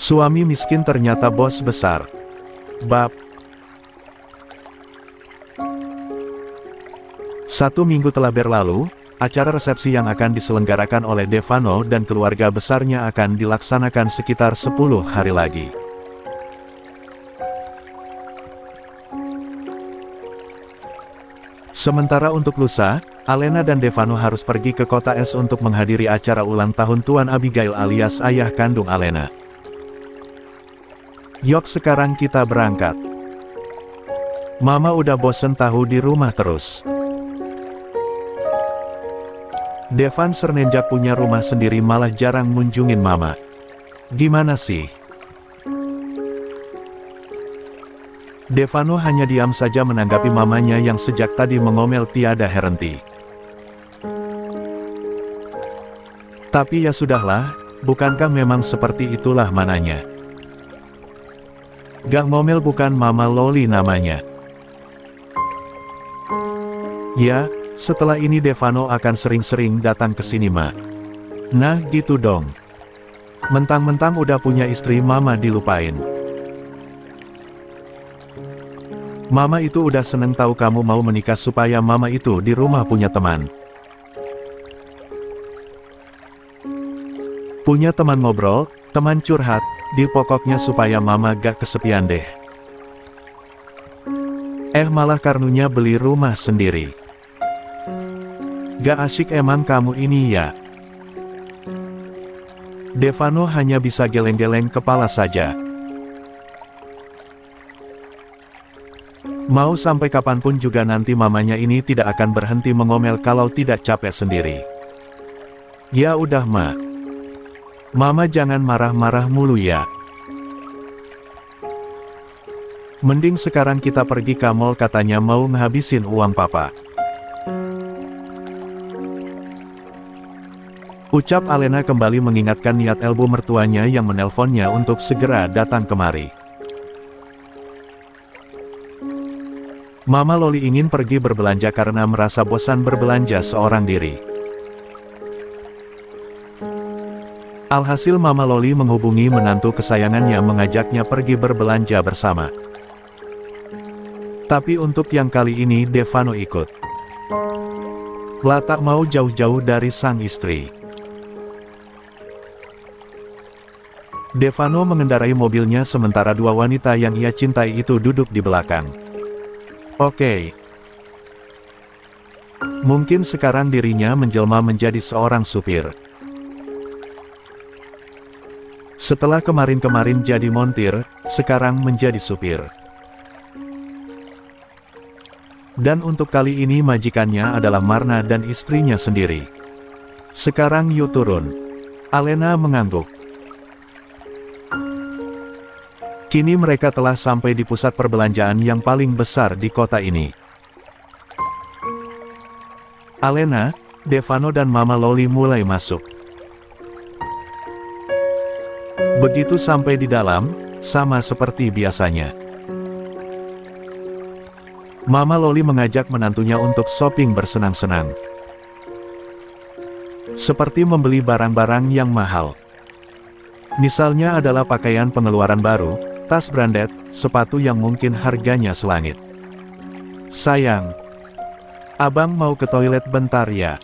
Suami miskin ternyata bos besar. Bab 1 minggu telah berlalu, acara resepsi yang akan diselenggarakan oleh Devano dan keluarga besarnya akan dilaksanakan sekitar 10 hari lagi. Sementara untuk lusa, Alena dan Devano harus pergi ke kota es untuk menghadiri acara ulang tahun Tuan Abigail alias ayah kandung Alena. Yok, sekarang kita berangkat. Mama udah bosen tahu di rumah terus. Devan semenjak punya rumah sendiri malah jarang ngunjungin Mama. Gimana sih? Devano hanya diam saja menanggapi mamanya yang sejak tadi mengomel tiada henti. Tapi ya sudahlah, bukankah memang seperti itulah mananya? Gak ngomel bukan Mama Loli namanya. Ya, setelah ini Devano akan sering-sering datang ke sini, Ma. Nah, gitu dong. Mentang-mentang udah punya istri Mama dilupain. Mama itu udah seneng tahu kamu mau menikah supaya Mama itu di rumah punya teman. Punya teman ngobrol, teman curhat, di pokoknya supaya Mama gak kesepian deh. Malah karunya beli rumah sendiri. Gak asyik emang kamu ini ya? Devano hanya bisa geleng-geleng kepala saja. Mau sampai kapanpun juga nanti mamanya ini tidak akan berhenti mengomel kalau tidak capek sendiri. Ya udah, Ma. Mama jangan marah-marah mulu ya. Mending sekarang kita pergi ke mall, katanya mau ngehabisin uang Papa. Ucap Alena kembali mengingatkan niat elbu mertuanya yang menelponnya untuk segera datang kemari. Mama Loli ingin pergi berbelanja karena merasa bosan berbelanja seorang diri. Alhasil Mama Loli menghubungi menantu kesayangannya mengajaknya pergi berbelanja bersama. Tapi untuk yang kali ini Devano ikut. Lah tak mau jauh-jauh dari sang istri. Devano mengendarai mobilnya sementara dua wanita yang ia cintai itu duduk di belakang. Oke. Mungkin sekarang dirinya menjelma menjadi seorang supir. Setelah kemarin-kemarin jadi montir, sekarang menjadi supir. Dan untuk kali ini majikannya adalah Marna dan istrinya sendiri. Sekarang yuk turun. Alena mengangguk. Kini mereka telah sampai di pusat perbelanjaan yang paling besar di kota ini. Alena, Devano dan Mama Loli mulai masuk. Begitu sampai di dalam, sama seperti biasanya. Mama Loli mengajak menantunya untuk shopping bersenang-senang. Seperti membeli barang-barang yang mahal. Misalnya adalah pakaian pengeluaran baru, tas branded, sepatu yang mungkin harganya selangit. Sayang, abang mau ke toilet bentar ya.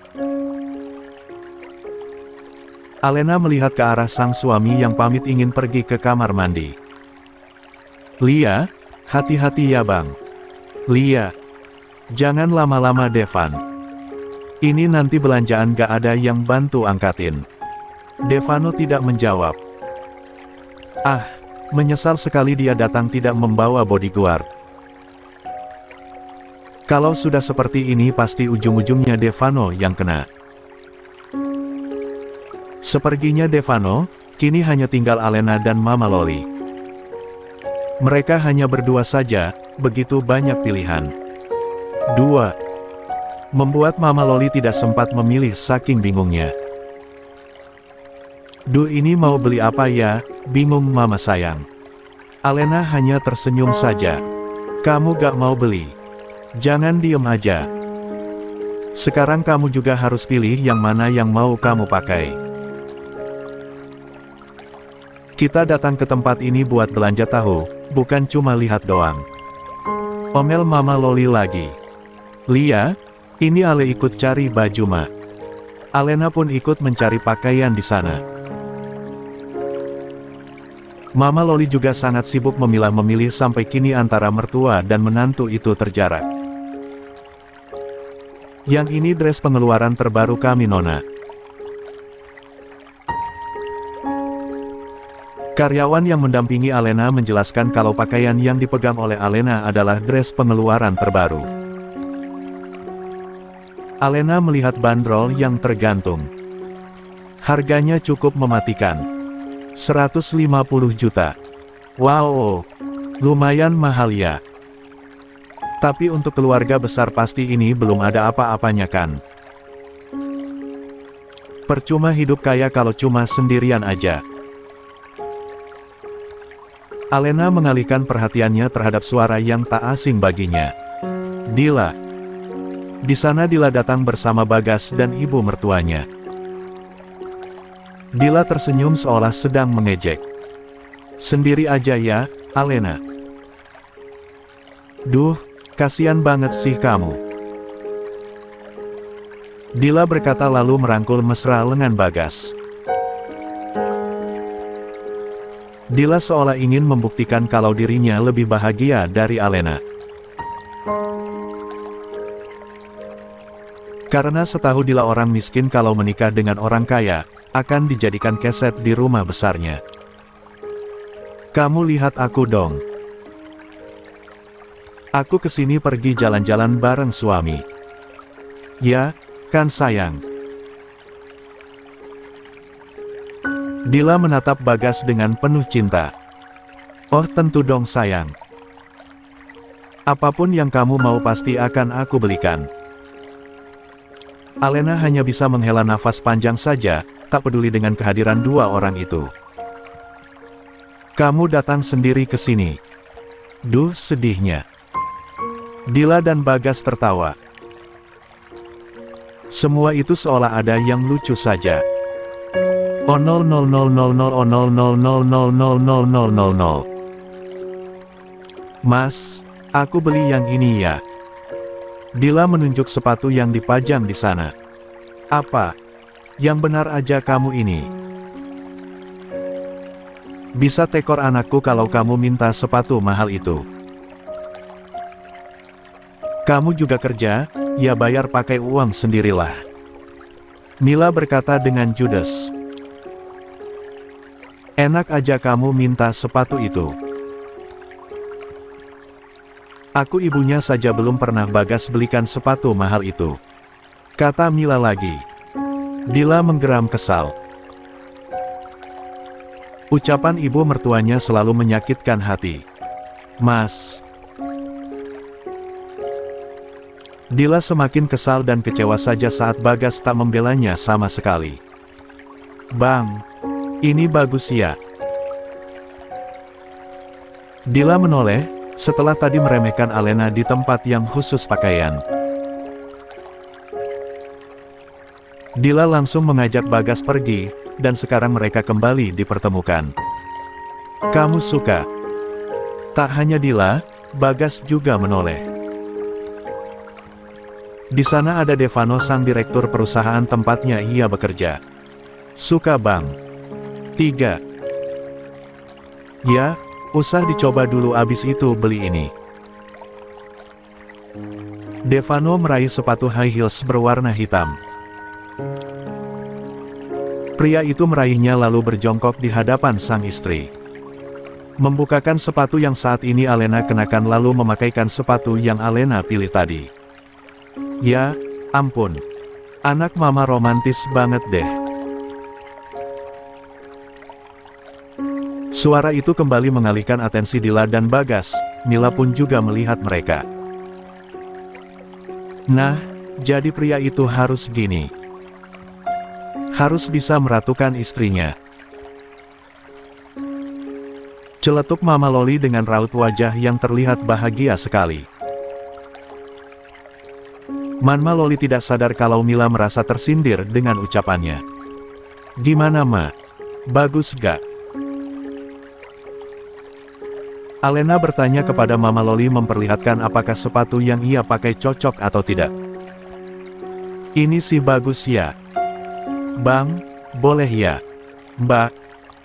Alena melihat ke arah sang suami yang pamit ingin pergi ke kamar mandi. Lia, hati-hati ya bang. Lia, jangan lama-lama Devan. Ini nanti belanjaan gak ada yang bantu angkatin. Devano tidak menjawab. Menyesal sekali dia datang tidak membawa bodyguard. Kalau sudah seperti ini pasti ujung-ujungnya Devano yang kena. Seperginya Devano, kini hanya tinggal Alena dan Mama Loli. Mereka hanya berdua saja, begitu banyak pilihan. 2. Membuat Mama Loli tidak sempat memilih saking bingungnya. Ini mau beli apa ya? Bingung Mama sayang. Alena hanya tersenyum saja. Kamu gak mau beli? Jangan diem aja. Sekarang kamu juga harus pilih yang mana yang mau kamu pakai. Kita datang ke tempat ini buat belanja tahu, bukan cuma lihat doang. Omel Mama Loli lagi. Lia, ini Ale ikut cari baju Ma. Alena pun ikut mencari pakaian di sana. Mama Loli juga sangat sibuk memilah-memilih sampai kini antara mertua dan menantu itu terjarak. Yang ini dress pengeluaran terbaru kami Nona. Karyawan yang mendampingi Alena menjelaskan kalau pakaian yang dipegang oleh Alena adalah dress pengeluaran terbaru. Alena melihat bandrol yang tergantung. Harganya cukup mematikan. 150 juta. Wow, lumayan mahal ya. Tapi untuk keluarga besar pasti ini belum ada apa-apanya kan. Percuma hidup kaya kalau cuma sendirian aja. Alena mengalihkan perhatiannya terhadap suara yang tak asing baginya. Dila. Di sana Dila datang bersama Bagas dan ibu mertuanya. Dila tersenyum seolah sedang mengejek. Sendiri aja ya, Alena. Duh, kasihan banget sih kamu. Dila berkata lalu merangkul mesra lengan Bagas. Dila seolah ingin membuktikan kalau dirinya lebih bahagia dari Alena. Karena setahu Dila orang miskin kalau menikah dengan orang kaya, akan dijadikan keset di rumah besarnya. Kamu lihat aku dong. Aku kesini pergi jalan-jalan bareng suami. Ya, kan sayang. Dila menatap Bagas dengan penuh cinta. Oh tentu dong sayang. Apapun yang kamu mau pasti akan aku belikan. Alena hanya bisa menghela nafas panjang saja, tak peduli dengan kehadiran dua orang itu. Kamu datang sendiri ke sini. Duh sedihnya. Dila dan Bagas tertawa. Semua itu seolah ada yang lucu saja. Oh 00000 oh 0000000. Mas, aku beli yang ini ya. Dila menunjuk sepatu yang dipajang di sana. Apa? Yang benar aja kamu ini. Bisa tekor anakku kalau kamu minta sepatu mahal itu. Kamu juga kerja, ya bayar pakai uang sendirilah. Mila berkata dengan judes. Enak aja kamu minta sepatu itu. Aku ibunya saja belum pernah Bagas belikan sepatu mahal itu. Kata Mila lagi. Dila menggeram kesal. Ucapan ibu mertuanya selalu menyakitkan hati. Mas. Dila semakin kesal dan kecewa saja saat Bagas tak membelanya sama sekali. Bang. Ini bagus ya. Dila menoleh, setelah tadi meremehkan Alena di tempat yang khusus pakaian. Dila langsung mengajak Bagas pergi, dan sekarang mereka kembali dipertemukan. Kamu suka? Tak hanya Dila, Bagas juga menoleh. Di sana ada Devano sang direktur perusahaan tempatnya ia bekerja. Suka bang. 3. Ya, usah dicoba dulu abis itu beli ini. Devano meraih sepatu high heels berwarna hitam. Pria itu meraihnya lalu berjongkok di hadapan sang istri. Membukakan sepatu yang saat ini Alena kenakan lalu memakaikan sepatu yang Alena pilih tadi. Ya, ampun. Anak mama romantis banget deh. Suara itu kembali mengalihkan atensi Dila dan Bagas, Mila pun juga melihat mereka. Nah, jadi pria itu harus gini. Harus bisa meratukan istrinya. Celetuk Mama Loli dengan raut wajah yang terlihat bahagia sekali. Mama Loli tidak sadar kalau Mila merasa tersindir dengan ucapannya. Gimana Ma? Bagus gak? Alena bertanya kepada Mama Loli memperlihatkan apakah sepatu yang ia pakai cocok atau tidak. Ini sih bagus ya. Bang, boleh ya? Mbak,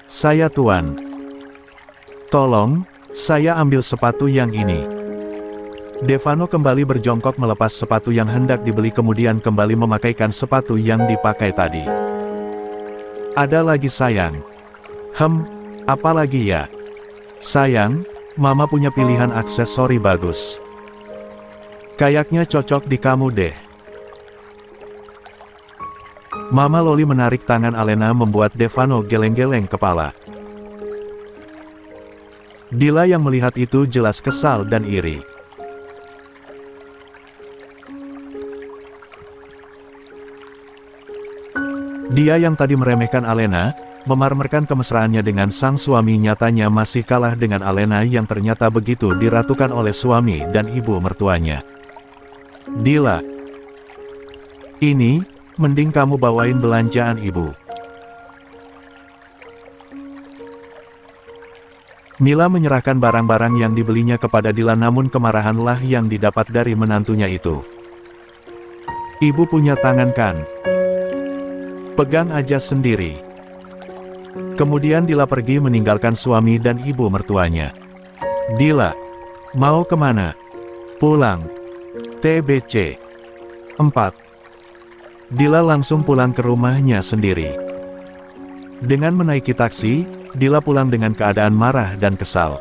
saya tuan. Tolong, saya ambil sepatu yang ini. Devano kembali berjongkok melepas sepatu yang hendak dibeli kemudian kembali memakaikan sepatu yang dipakai tadi. Ada lagi sayang. Apa lagi ya? Sayang, Mama punya pilihan aksesori bagus. Kayaknya cocok di kamu deh. Mama Loli menarik tangan Alena membuat Devano geleng-geleng kepala. Dila yang melihat itu jelas kesal dan iri. Dia yang tadi meremehkan Alena, memarmerkan kemesraannya dengan sang suami nyatanya masih kalah dengan Alena yang ternyata begitu diratukan oleh suami dan ibu mertuanya. Dila, ini, mending kamu bawain belanjaan ibu. Mila menyerahkan barang-barang yang dibelinya kepada Dila namun kemarahanlah yang didapat dari menantunya itu. Ibu punya tangan kan? Pegang aja sendiri. Kemudian Dila pergi meninggalkan suami dan ibu mertuanya. Dila, mau kemana? Pulang. TBC 4. Dila langsung pulang ke rumahnya sendiri. Dengan menaiki taksi, Dila pulang dengan keadaan marah dan kesal.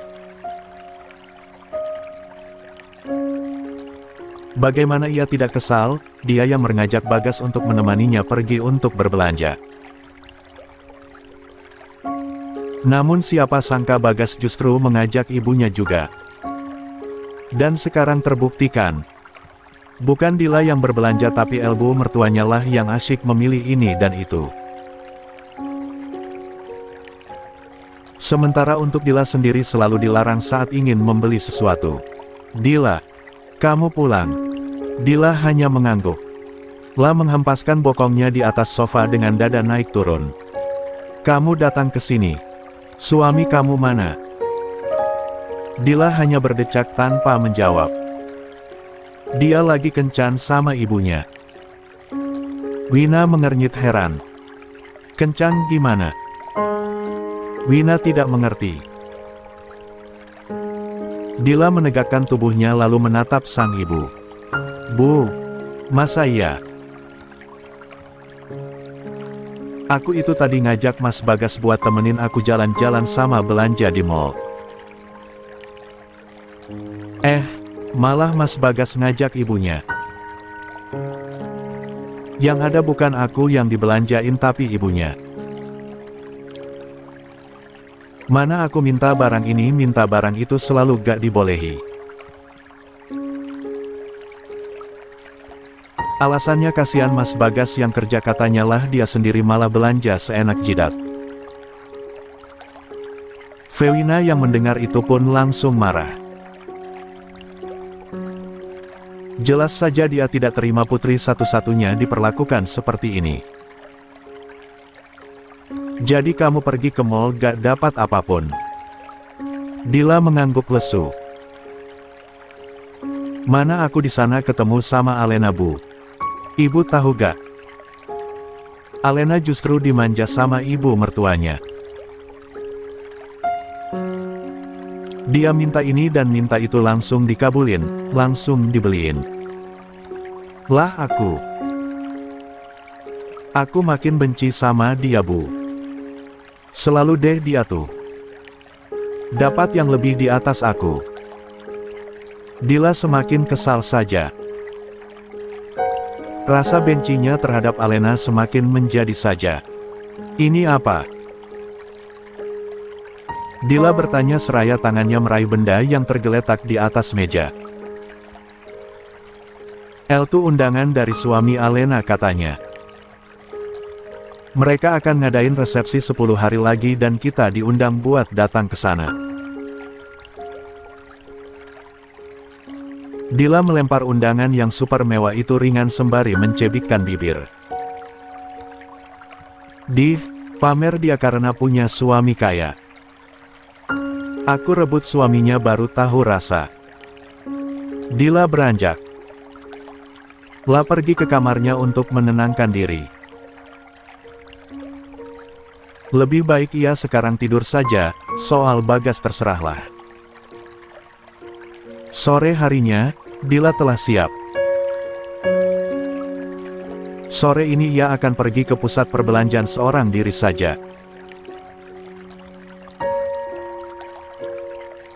Bagaimana ia tidak kesal, dia yang mengajak Bagas untuk menemaninya pergi untuk berbelanja. Namun siapa sangka Bagas justru mengajak ibunya juga. Dan sekarang terbuktikan. Bukan Dila yang berbelanja tapi Elbu mertuanya lah yang asyik memilih ini dan itu. Sementara untuk Dila sendiri selalu dilarang saat ingin membeli sesuatu. Dila, kamu pulang. Dila hanya mengangguk. La menghempaskan bokongnya di atas sofa dengan dada naik turun. Kamu datang ke sini. Suami kamu mana? Dila hanya berdecak tanpa menjawab. Dia lagi kencan sama ibunya. Wina mengernyit heran. Kencan gimana? Wina tidak mengerti. Dila menegakkan tubuhnya lalu menatap sang ibu. Bu, masa iya? Aku itu tadi ngajak Mas Bagas buat temenin aku jalan-jalan sama belanja di mall. Malah Mas Bagas ngajak ibunya. Yang ada bukan aku yang dibelanjain tapi ibunya. Mana aku minta barang ini minta barang itu selalu gak dibolehi. Alasannya kasihan Mas Bagas yang kerja katanya lah dia sendiri malah belanja seenak jidat. Fewina yang mendengar itu pun langsung marah. Jelas saja dia tidak terima putri satu-satunya diperlakukan seperti ini. Jadi kamu pergi ke mall gak dapat apapun. Dila mengangguk lesu. Mana aku di sana ketemu sama Alena bu. Ibu tahu gak? Alena justru dimanja sama ibu mertuanya. Dia minta ini dan minta itu langsung dikabulin, langsung dibeliin. Lah aku makin benci sama dia bu. Selalu deh dia tuh. Dapat yang lebih di atas aku. Dila semakin kesal saja. Rasa bencinya terhadap Alena semakin menjadi saja. Ini apa? Dila bertanya seraya tangannya meraih benda yang tergeletak di atas meja. Itu undangan dari suami Alena katanya. Mereka akan ngadain resepsi 10 hari lagi dan kita diundang buat datang ke sana. Dila melempar undangan yang super mewah itu ringan sembari mencebikkan bibir. Pamer dia karena punya suami kaya. Aku rebut suaminya baru tahu rasa. Dila beranjak. La pergi ke kamarnya untuk menenangkan diri. Lebih baik ia sekarang tidur saja, soal Bagas terserahlah. Sore harinya, Dila telah siap. Sore ini ia akan pergi ke pusat perbelanjaan seorang diri saja.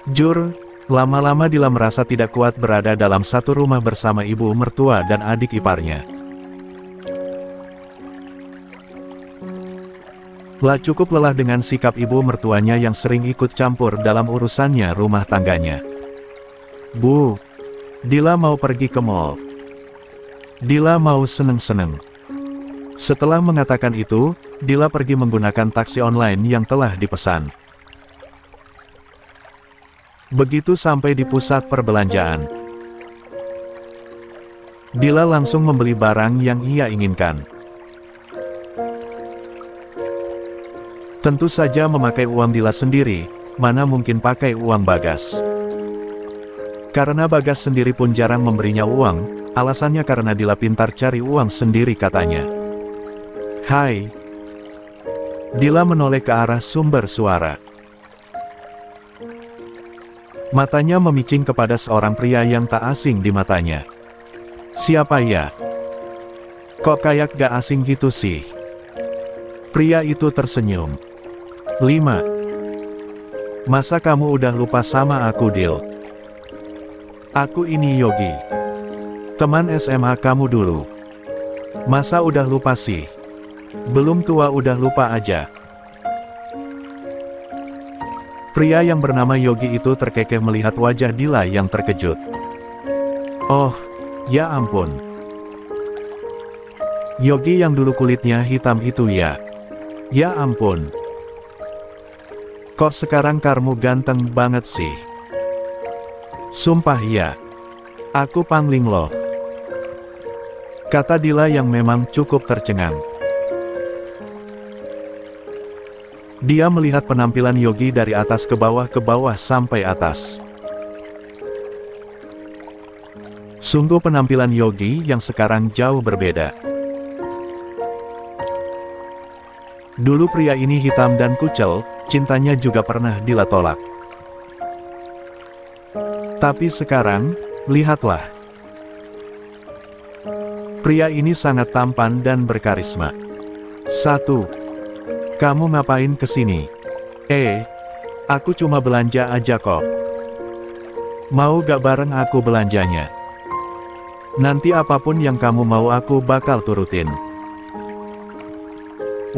Jur, lama-lama Dila merasa tidak kuat berada dalam satu rumah bersama ibu mertua dan adik iparnya. La cukup lelah dengan sikap ibu mertuanya yang sering ikut campur dalam urusannya rumah tangganya. Bu, Dila mau pergi ke mall. Dila mau seneng-seneng. Setelah mengatakan itu, Dila pergi menggunakan taksi online yang telah dipesan. Begitu sampai di pusat perbelanjaan, Dila langsung membeli barang yang ia inginkan. Tentu saja memakai uang Dila sendiri, mana mungkin pakai uang Bagas. Karena Bagas sendiri pun jarang memberinya uang, alasannya karena Dila pintar cari uang sendiri katanya. Hai. Dila menoleh ke arah sumber suara. Matanya memicing kepada seorang pria yang tak asing di matanya. Siapa ya? Kok kayak gak asing gitu sih? Pria itu tersenyum. 5. Masa kamu udah lupa sama aku, Dil? Aku ini Yogi. Teman SMA kamu dulu. Masa udah lupa sih? Belum tua udah lupa aja. Pria yang bernama Yogi itu terkekeh melihat wajah Dila yang terkejut. Oh, ya ampun. Yogi yang dulu kulitnya hitam itu ya. Ya ampun. Kok sekarang kamu ganteng banget sih? Sumpah ya. Aku pangling loh. Kata Dila yang memang cukup tercengang. Dia melihat penampilan Yogi dari atas ke bawah sampai atas. Sungguh penampilan Yogi yang sekarang jauh berbeda. Dulu pria ini hitam dan kucel, cintanya juga pernah Dila tolak. Tapi sekarang, lihatlah. Pria ini sangat tampan dan berkarisma. 1. Kamu ngapain kesini? Aku cuma belanja aja kok. Mau gak bareng aku belanjanya? Nanti apapun yang kamu mau aku bakal turutin.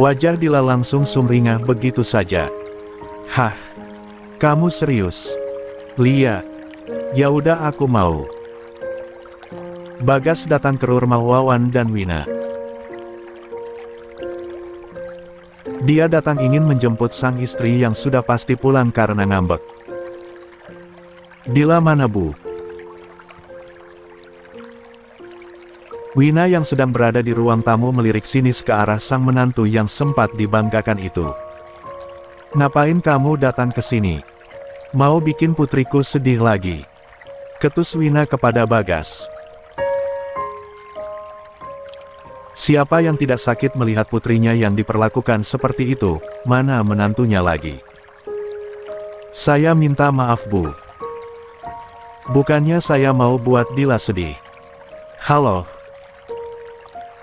Wajah Dila langsung sumringah begitu saja. Hah? Kamu serius? Lia. Ya udah aku mau. Bagas datang ke rumah Wawan dan Wina. Dia datang ingin menjemput sang istri yang sudah pasti pulang karena ngambek. Dila mana bu? Wina yang sedang berada di ruang tamu melirik sinis ke arah sang menantu yang sempat dibanggakan itu. Ngapain kamu datang ke sini? Mau bikin putriku sedih lagi? Ketus Wina kepada Bagas. Siapa yang tidak sakit melihat putrinya yang diperlakukan seperti itu, mana menantunya lagi? Saya minta maaf bu. Bukannya saya mau buat Dila sedih. Halo.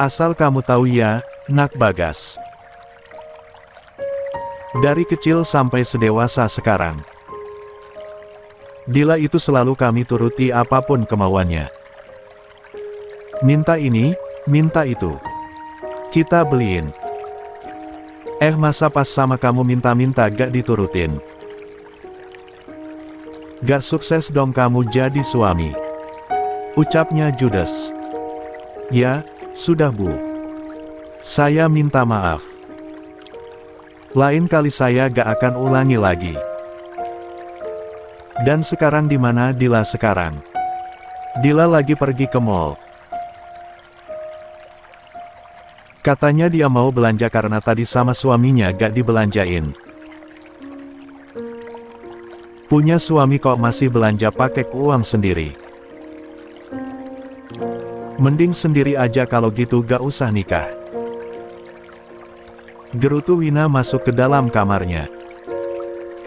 Asal kamu tahu ya, nak Bagas. Dari kecil sampai sedewasa sekarang, Dila itu selalu kami turuti apapun kemauannya. Minta ini, minta itu. Kita beliin. Masa pas sama kamu minta-minta gak diturutin? Gak sukses dong kamu jadi suami. Ucapnya judes. Ya, sudah bu. Saya minta maaf. Lain kali saya gak akan ulangi lagi. Dan sekarang di mana Dila sekarang? Dila lagi pergi ke mall. Katanya dia mau belanja karena tadi sama suaminya gak dibelanjain. Punya suami kok masih belanja pakai uang sendiri. Mending sendiri aja kalau gitu gak usah nikah. Gerutu Wina masuk ke dalam kamarnya.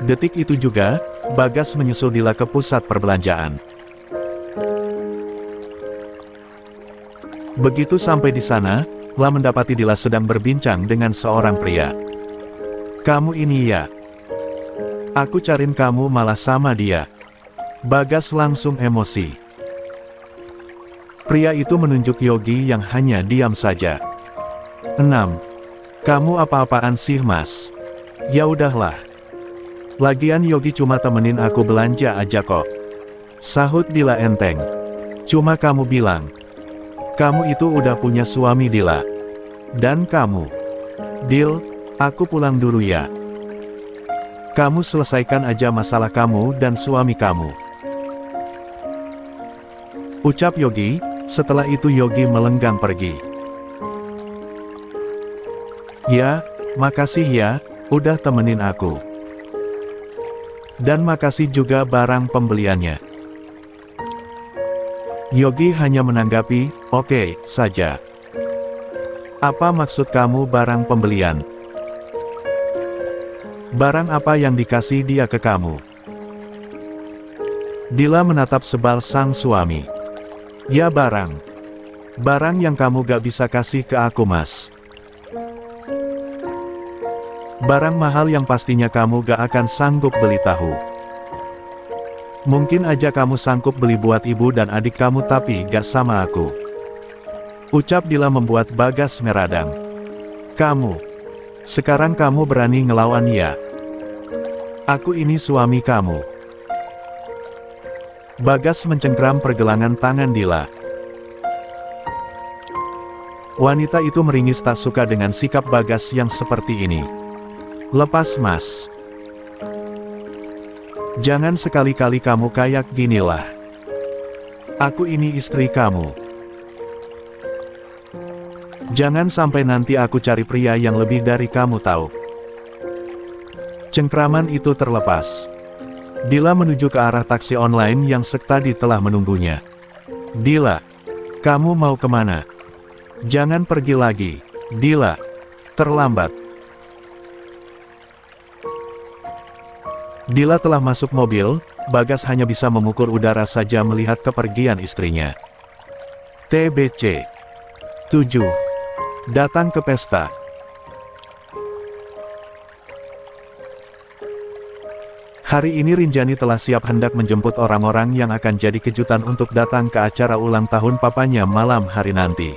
Detik itu juga, Bagas menyusul Dila ke pusat perbelanjaan. Begitu sampai di sana, Lah mendapati Dila sedang berbincang dengan seorang pria. "Kamu ini ya? Aku cariin kamu malah sama dia." Bagas langsung emosi. Pria itu menunjuk Yogi yang hanya diam saja. 6. "Kamu apa-apaan sih mas? Ya udahlah. Lagian Yogi cuma temenin aku belanja aja kok," sahut Dila enteng. "Cuma kamu bilang, kamu itu udah punya suami Dila. Dan kamu, Dil, aku pulang dulu ya. Kamu selesaikan aja masalah kamu dan suami kamu," ucap Yogi. Setelah itu Yogi melenggang pergi. "Ya, makasih ya, udah temenin aku. Dan makasih juga barang pembeliannya." Yogi hanya menanggapi, "Oke saja." "Apa maksud kamu barang pembelian? Barang apa yang dikasih dia ke kamu?" Dila menatap sebal sang suami. "Ya barang yang kamu gak bisa kasih ke aku mas. Barang mahal yang pastinya kamu gak akan sanggup beli tahu. Mungkin aja kamu sanggup beli buat ibu dan adik kamu tapi gak sama aku," ucap Dila membuat Bagas meradang. Sekarang kamu berani ngelawan ya? Aku ini suami kamu." Bagas mencengkram pergelangan tangan Dila. Wanita itu meringis tak suka dengan sikap Bagas yang seperti ini. "Lepas mas. Jangan sekali-kali kamu kayak ginilah. Aku ini istri kamu. Jangan sampai nanti aku cari pria yang lebih dari kamu tahu." Cengkraman itu terlepas. Dila menuju ke arah taksi online yang tadi telah menunggunya. "Dila, kamu mau kemana? Jangan pergi lagi, Dila. Terlambat." Dila telah masuk mobil, Bagas hanya bisa mengukur udara saja melihat kepergian istrinya. TBC 7. Datang ke pesta. Hari ini Rinjani telah siap hendak menjemput orang-orang yang akan jadi kejutan untuk datang ke acara ulang tahun papanya malam hari nanti.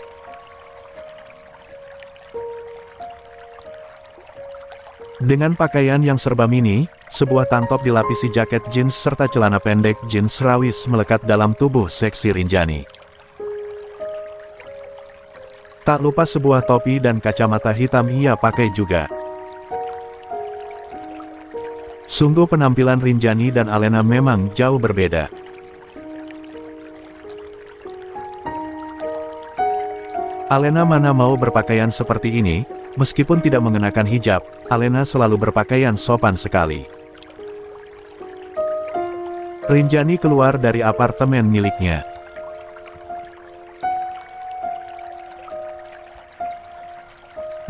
Dengan pakaian yang serba mini, sebuah tank top dilapisi jaket jeans serta celana pendek jeans rawis melekat dalam tubuh seksi Rinjani. Tak lupa sebuah topi dan kacamata hitam ia pakai juga. Sungguh penampilan Rinjani dan Alena memang jauh berbeda. Alena mana mau berpakaian seperti ini, meskipun tidak mengenakan hijab, Alena selalu berpakaian sopan sekali. Rinjani keluar dari apartemen miliknya.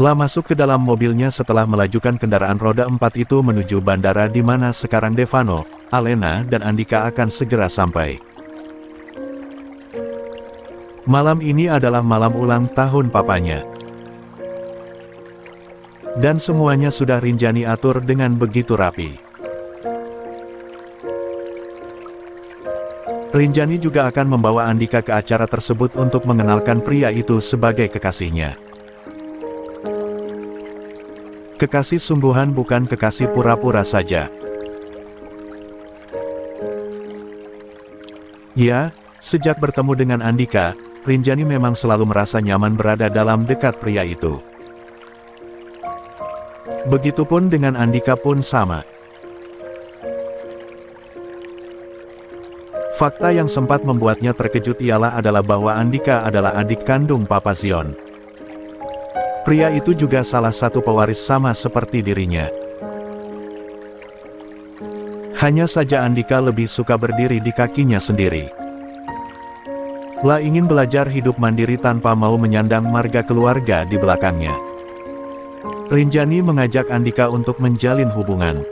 Lah masuk ke dalam mobilnya setelah melajukan kendaraan roda 4 itu menuju bandara di mana sekarang Devano, Alena dan Andika akan segera sampai. Malam ini adalah malam ulang tahun papanya. Dan semuanya sudah Rinjani atur dengan begitu rapi. Rinjani juga akan membawa Andika ke acara tersebut untuk mengenalkan pria itu sebagai kekasihnya. Kekasih sungguhan bukan kekasih pura-pura saja. Ya, sejak bertemu dengan Andika, Rinjani memang selalu merasa nyaman berada dalam dekat pria itu. Begitupun dengan Andika pun sama. Fakta yang sempat membuatnya terkejut ialah bahwa Andika adalah adik kandung Papa Zion. Pria itu juga salah satu pewaris sama seperti dirinya. Hanya saja Andika lebih suka berdiri di kakinya sendiri. La ingin belajar hidup mandiri tanpa mau menyandang marga keluarga di belakangnya. Rinjani mengajak Andika untuk menjalin hubungan.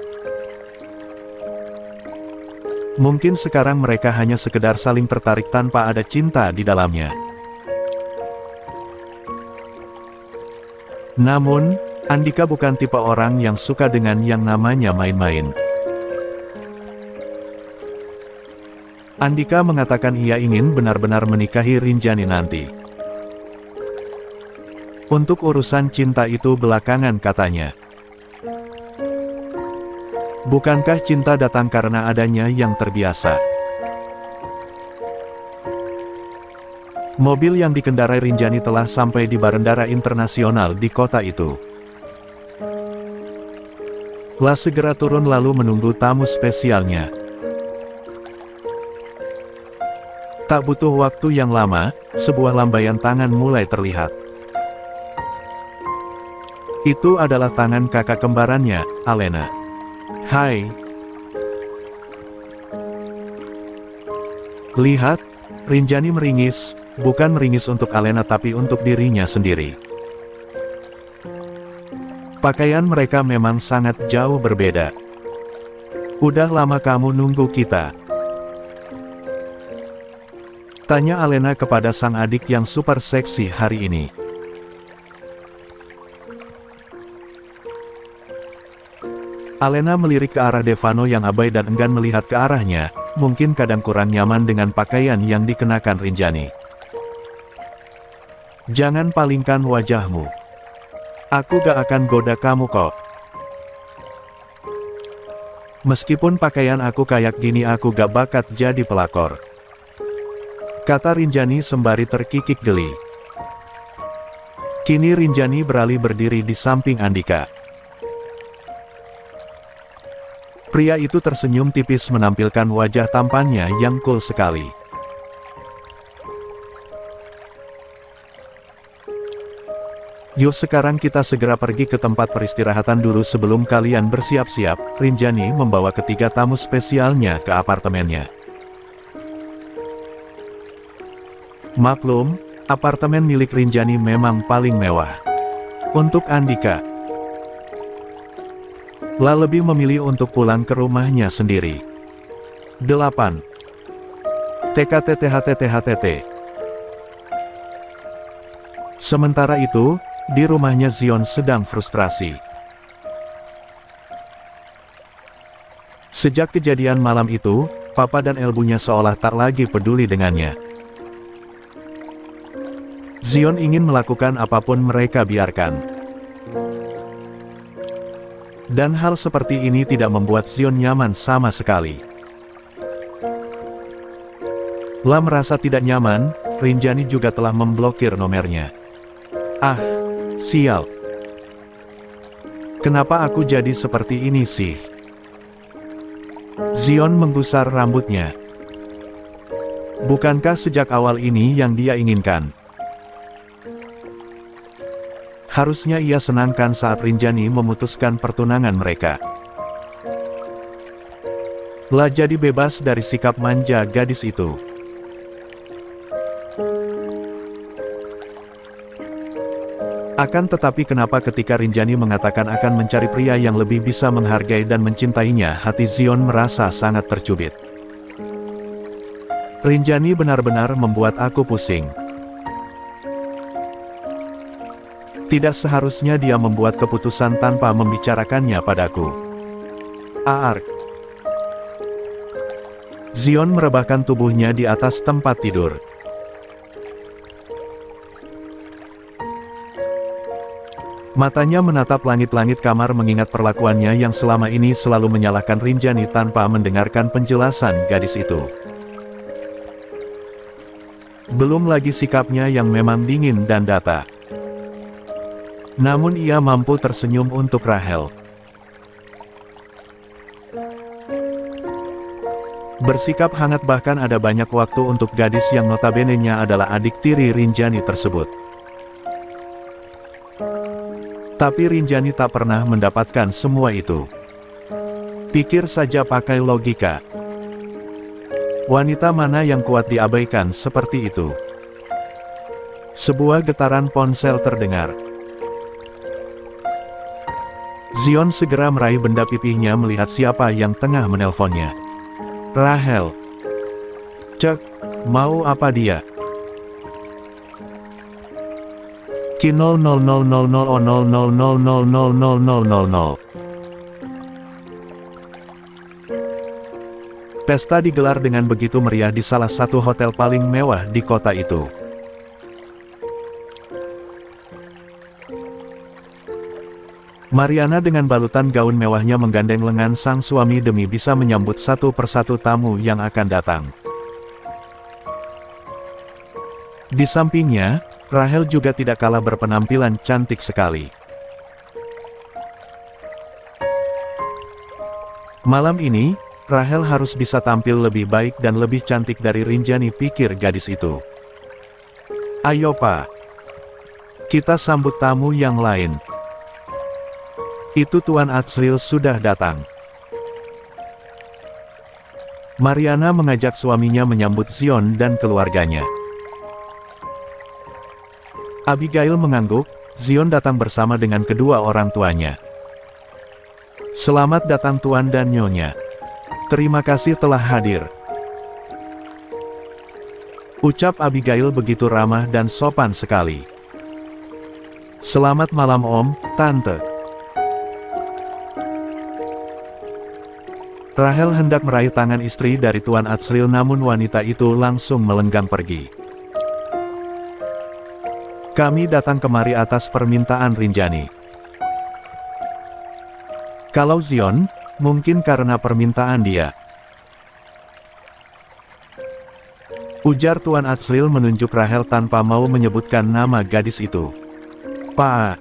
Mungkin sekarang mereka hanya sekedar saling tertarik tanpa ada cinta di dalamnya. Namun, Andika bukan tipe orang yang suka dengan yang namanya main-main. Andika mengatakan ia ingin benar-benar menikahi Rinjani nanti. Untuk urusan cinta itu belakangan katanya. Bukankah cinta datang karena adanya yang terbiasa? Mobil yang dikendarai Rinjani telah sampai di bandara internasional di kota itu. La segera turun lalu menunggu tamu spesialnya. Tak butuh waktu yang lama, sebuah lambaian tangan mulai terlihat. Itu adalah tangan kakak kembarannya, Alena. Hai. Lihat, Rinjani meringis, bukan meringis untuk Alena tapi untuk dirinya sendiri. Pakaian mereka memang sangat jauh berbeda. Udah lama kamu nunggu kita? Tanya Alena kepada sang adik yang super seksi hari ini. Alena melirik ke arah Devano yang abai dan enggan melihat ke arahnya, mungkin kadang kurang nyaman dengan pakaian yang dikenakan Rinjani. Jangan palingkan wajahmu. Aku gak akan goda kamu kok. Meskipun pakaian aku kayak gini aku gak bakat jadi pelakor. Kata Rinjani sembari terkikik geli. Kini Rinjani beralih berdiri di samping Andika. Pria itu tersenyum tipis menampilkan wajah tampannya yang cool sekali. Yuk sekarang kita segera pergi ke tempat peristirahatan dulu sebelum kalian bersiap-siap. Rinjani membawa ketiga tamu spesialnya ke apartemennya. Maklum, apartemen milik Rinjani memang paling mewah. Untuk Andika, La lebih memilih untuk pulang ke rumahnya sendiri. 8. TKTTHTTHTT. Sementara itu, di rumahnya Zion sedang frustrasi. Sejak kejadian malam itu, papa dan elbunya seolah tak lagi peduli dengannya. Zion ingin melakukan apapun mereka biarkan. Dan hal seperti ini tidak membuat Zion nyaman sama sekali. La merasa tidak nyaman, Rinjani juga telah memblokir nomornya. Ah, sial. Kenapa aku jadi seperti ini sih? Zion menggusar rambutnya. Bukankah sejak awal ini yang dia inginkan? Harusnya ia senangkan saat Rinjani memutuskan pertunangan mereka. La jadi bebas dari sikap manja gadis itu. Akan tetapi kenapa ketika Rinjani mengatakan akan mencari pria yang lebih bisa menghargai dan mencintainya, hati Zion merasa sangat tercubit. Rinjani benar-benar membuat aku pusing. Tidak seharusnya dia membuat keputusan tanpa membicarakannya padaku. Aark. Zion merebahkan tubuhnya di atas tempat tidur. Matanya menatap langit-langit kamar mengingat perlakuannya yang selama ini selalu menyalahkan Rinjani tanpa mendengarkan penjelasan gadis itu. Belum lagi sikapnya yang memang dingin dan datar. Namun ia mampu tersenyum untuk Rahel. Bersikap hangat bahkan ada banyak waktu untuk gadis yang notabene-nya adalah adik tiri Rinjani tersebut. Tapi Rinjani tak pernah mendapatkan semua itu. Pikir saja pakai logika. Wanita mana yang kuat diabaikan seperti itu? Sebuah getaran ponsel terdengar. Zion segera meraih benda pipihnya melihat siapa yang tengah menelponnya. Rahel. Cek, mau apa dia? Ki 00000000000000. Pesta digelar dengan begitu meriah di salah satu hotel paling mewah di kota itu. Mariana dengan balutan gaun mewahnya menggandeng lengan sang suami demi bisa menyambut satu persatu tamu yang akan datang. Di sampingnya, Rahel juga tidak kalah berpenampilan cantik sekali. Malam ini, Rahel harus bisa tampil lebih baik dan lebih cantik dari Rinjani, pikir gadis itu. Ayo Pak, kita sambut tamu yang lain. Itu Tuan Atsril sudah datang. Mariana mengajak suaminya menyambut Zion dan keluarganya. Abigail mengangguk. Zion datang bersama dengan kedua orang tuanya. Selamat datang Tuan dan Nyonya. Terima kasih telah hadir. Ucap Abigail begitu ramah dan sopan sekali. Selamat malam Om, Tante. Rahel hendak meraih tangan istri dari Tuan Atsril, namun wanita itu langsung melenggang pergi. Kami datang kemari atas permintaan Rinjani. Kalau Zion, mungkin karena permintaan dia. Ujar Tuan Atsril menunjuk Rahel tanpa mau menyebutkan nama gadis itu. Pak,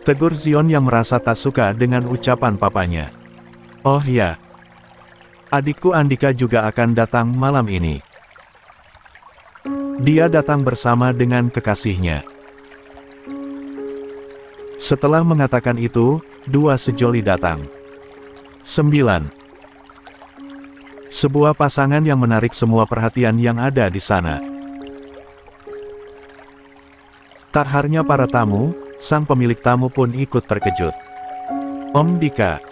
tegur Zion yang merasa tak suka dengan ucapan papanya. Oh ya, adikku Andika juga akan datang malam ini. Dia datang bersama dengan kekasihnya. Setelah mengatakan itu, dua sejoli datang. 9. Sebuah pasangan yang menarik semua perhatian yang ada di sana. Tak hanya para tamu, sang pemilik tamu pun ikut terkejut. Om Dika.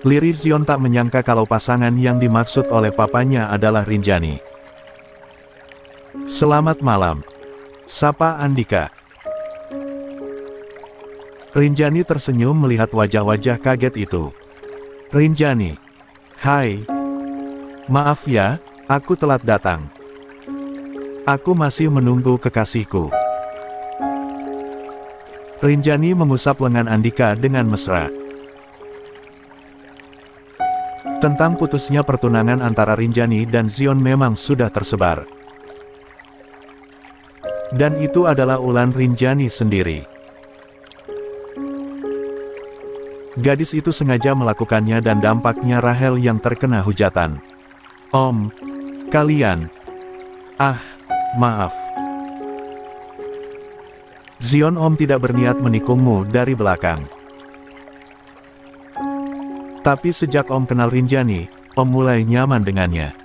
Lirik Zion tak menyangka kalau pasangan yang dimaksud oleh papanya adalah Rinjani. Selamat malam, sapa Andika. Rinjani tersenyum melihat wajah-wajah kaget itu. Rinjani. Hai. Maaf ya, aku telat datang. Aku masih menunggu kekasihku. Rinjani mengusap lengan Andika dengan mesra. Tentang putusnya pertunangan antara Rinjani dan Zion memang sudah tersebar. Dan itu adalah ulah Rinjani sendiri. Gadis itu sengaja melakukannya dan dampaknya Rahel yang terkena hujatan. Om, kalian. Maaf. Zion, Om tidak berniat menikungmu dari belakang. Tapi sejak Om kenal Rinjani, Om mulai nyaman dengannya.